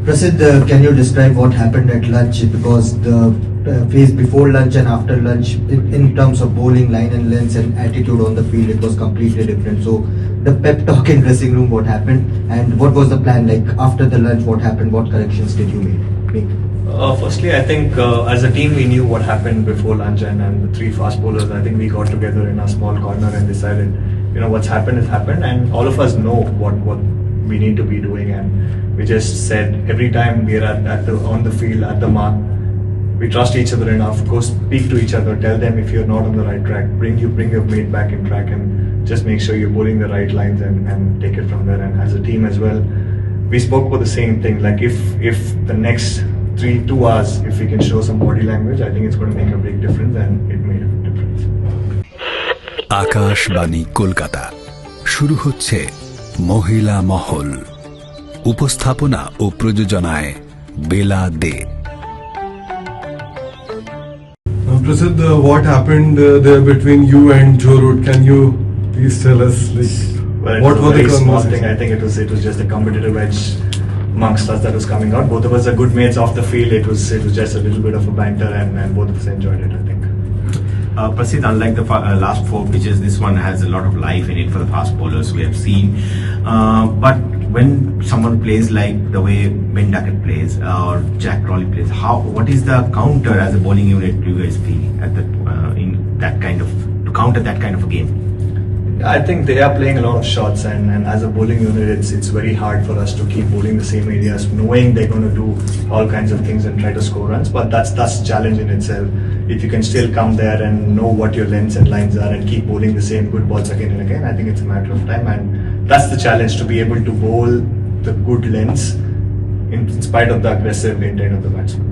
Prasidh, can you describe what happened at lunch? Because the phase before lunch and after lunch, in terms of bowling, line and lengths and attitude on the field, it was completely different. So the pep talk in dressing room, what happened, and what was the plan like after the lunch? What happened? What corrections did you make? Firstly, I think as a team we knew what happened before lunch, and the three fast bowlers, I think we got together in a small corner and decided, what's happened has happened, and all of us know what we need to be doing, and we just said every time we are on the field at the mark, we trust each other enough, go speak to each other, tell them if you're not on the right track, bring your mate back in track, and just make sure you're bowling the right lines and take it from there. And as a team as well, we spoke about the same thing, like if the next 2 hours, if we can show some body language, I think it's going to make a big difference, and it made a difference. Akashvani Kolkata শুরু হচ্ছে মহিলা মহল, উপস্থাপনা ও প্রযোজনায় বেলা দে। Prasidh, what happened there between you and Joe Root? Can you please tell us, what was the small thing? I think it was just a competitive edge amongst us that was coming out. Both of us are good mates off the field. It was just a little bit of a banter, and both of us enjoyed it, I think. Prasidh, unlike the last 4 pitches, this one has a lot of life in it for the fast bowlers we have seen. But when someone plays like the way Ben Duckett plays or Jack Crawley plays, what is the counter as a bowling unit you guys feel at to counter that kind of a game? I think they are playing a lot of shots, and as a bowling unit, it's very hard for us to keep bowling the same areas, knowing they're going to do all kinds of things and try to score runs. But that's a challenge in itself. If you can still come there and know what your lengths and lines are and keep bowling the same good balls again and again, I think it's a matter of time, and that's the challenge, to be able to bowl the good lengths in spite of the aggressive intent of the batsman.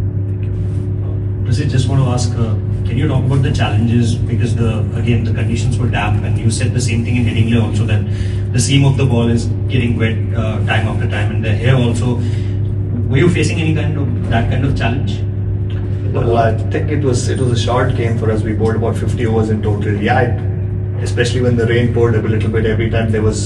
Prasidh, just want to ask, can you talk about the challenges, because the conditions were damp, and you said the same thing in Headingley also, that the seam of the ball is getting wet time after time, and the hair also. Were you facing any that kind of challenge? Well, I think it was a short game for us. We bowled about 50 overs in total. Especially when the rain poured a little bit, every time there was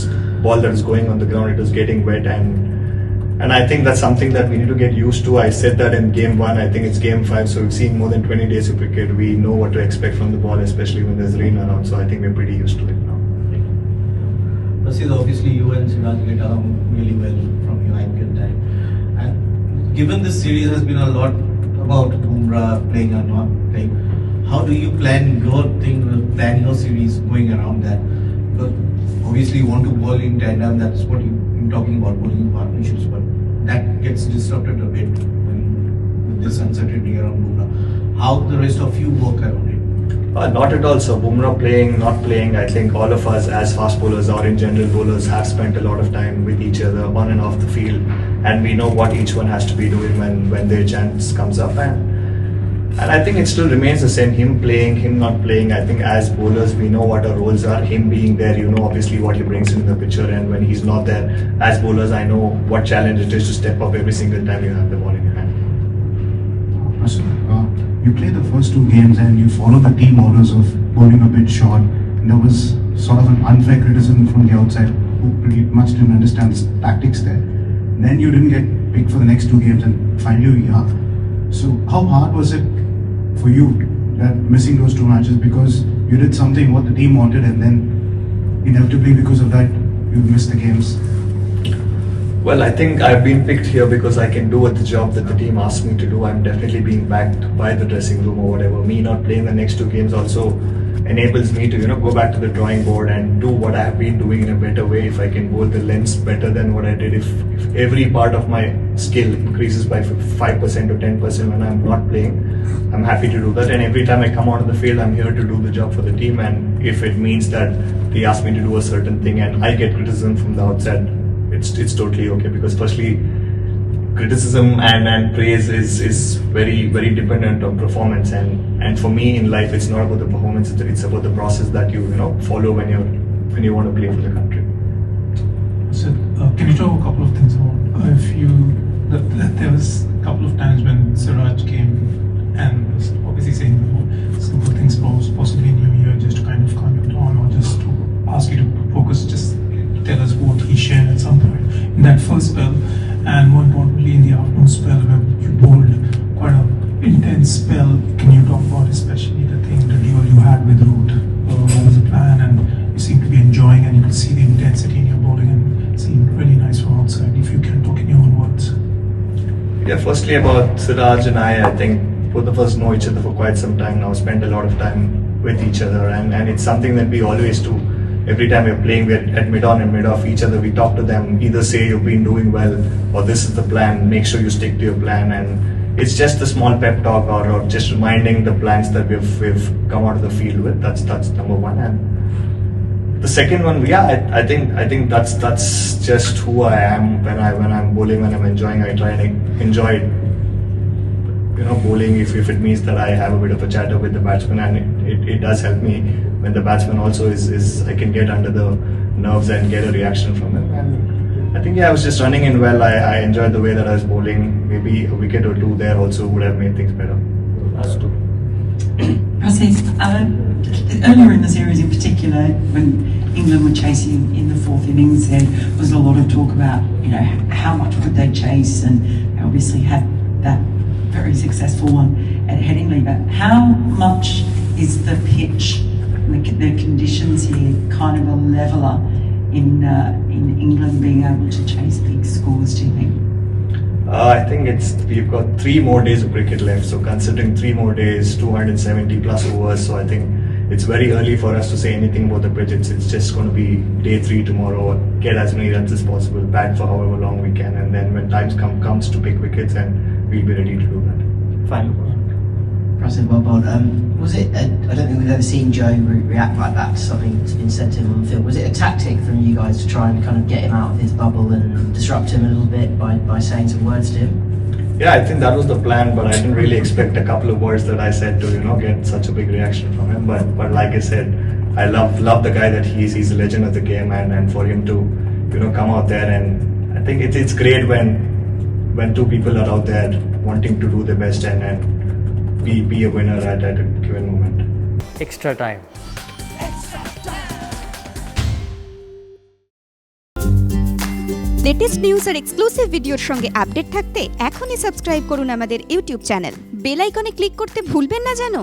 ball that was going on the ground, it was getting wet, and I think that's something that we need to get used to. I said that in game 1, I think it's game 5, so we've seen more than 20 days of cricket. We know what to expect from the ball, especially when there's rain around, so I think we're pretty used to it now. Prasidh, obviously you and Siraj get along really well from your IPL time, and given this series has been a lot about Bumrah playing or not playing, how do you plan your series going around that? Because obviously you want to bowl in tandem, that's what you're talking about, bowling partnerships, but that gets disrupted a bit with this uncertainty around Bumrah. How the rest of you work around it? Not at all. So Bumrah playing, not playing, I think all of us as fast bowlers or in general bowlers have spent a lot of time with each other on and off the field, and we know what each one has to be doing when their chance comes up, and I think it still remains the same. Him playing, him not playing, I think as bowlers we know what our roles are. Him being there, obviously what he brings into the picture, and when he's not there, as bowlers I know what challenge it is to step up every single time you have the ball in your hand. You play the first 2 games and you follow the team orders of bowling a bit short, and there was sort of an unfair criticism from the outside who pretty much didn't understand the tactics there. Then you didn't get picked for the next 2 games, and finally you are. So how hard was it for you that missing those 2 matches, because you did something what the team wanted, and then inevitably because of that you missed the games? Well, I think I've been picked here because I can do the job that the team asked me to do. I'm definitely being backed by the dressing room or whatever. Me not playing the next 2 games also enables me to go back to the drawing board and do what I have been doing in a better way. If I can bowl the lengths better than what I did, if every part of my skill increases by 5% or 10% when I'm not playing, I'm happy to do that. And every time I come out of the field, I'm here to do the job for the team, and if it means that they ask me to do a certain thing and I get criticism from the outside, it's totally okay, because firstly criticism and praise is very, very dependent on performance, and for me in life it's not about the performance, it's about the process that you follow when you want to play for the country. So can you talk a couple of things about there was a couple of times when Siraj came and was obviously saying some good things possibly in your ear, just to kind of calm you down, or just to ask you to focus, just tell us what he shared at some point in that first spell, and more importantly in the afternoon Yeah, firstly about Siraj and I think both of us know each other for quite some time now, spend a lot of time with each other, and it's something that we always do. Every time we're playing, we're at mid-on and mid-off each other, we talk to them, either say you've been doing well, or this is the plan, make sure you stick to your plan, and it's just a small pep talk or just reminding the plans that we've come out of the field with. That's number one. And the second one, yeah, I think that's just who I am when I'm bowling, when I'm enjoying. I try and enjoy, bowling if it means that I have a bit of a chatter with the batsman, and it does help me when the batsman also is I can get under the nerves and get a reaction from him. And I think I was just running in well. I enjoyed the way that I was bowling. Maybe a wicket or two there also would have made things better. That's two. Prasidh, earlier in the series in particular, when England were chasing in the fourth innings, there was a lot of talk about, how much could they chase, and they obviously had that very successful one at Headingley. But how much is the pitch, the conditions here, kind of a leveller in England being able to chase big scores, do you think? I think we've got 3 more days of cricket left, so considering 3 more days, 270 plus overs, so I think it's very early for us to say anything about the pitch. It's just going to be day 3 tomorrow, get as many runs as possible, bat for however long we can, and then when time comes to pick wickets, and we'll be ready to do that. Final. Prasidh, well bowled. Was it? I don't think we've ever seen Joe react like that to something that's been said to him on the field. Was it a tactic from you guys to try and kind of get him out of his bubble and disrupt him a little bit by saying some words to him? Yeah, I think that was the plan, but I didn't really expect a couple of words that I said to get such a big reaction from him. But like I said, I love the guy that he is. He's a legend of the game, and for him to come out there, and I think it's great when 2 people are out there wanting to do their best and be a winner at a given moment. Extra time. Latest news আর exclusive ভিডিওর সঙ্গে update থাকতে এখনই subscribe করুন আমাদের YouTube channel. Bell আইকনে click করতে ভুলবেন না যেন।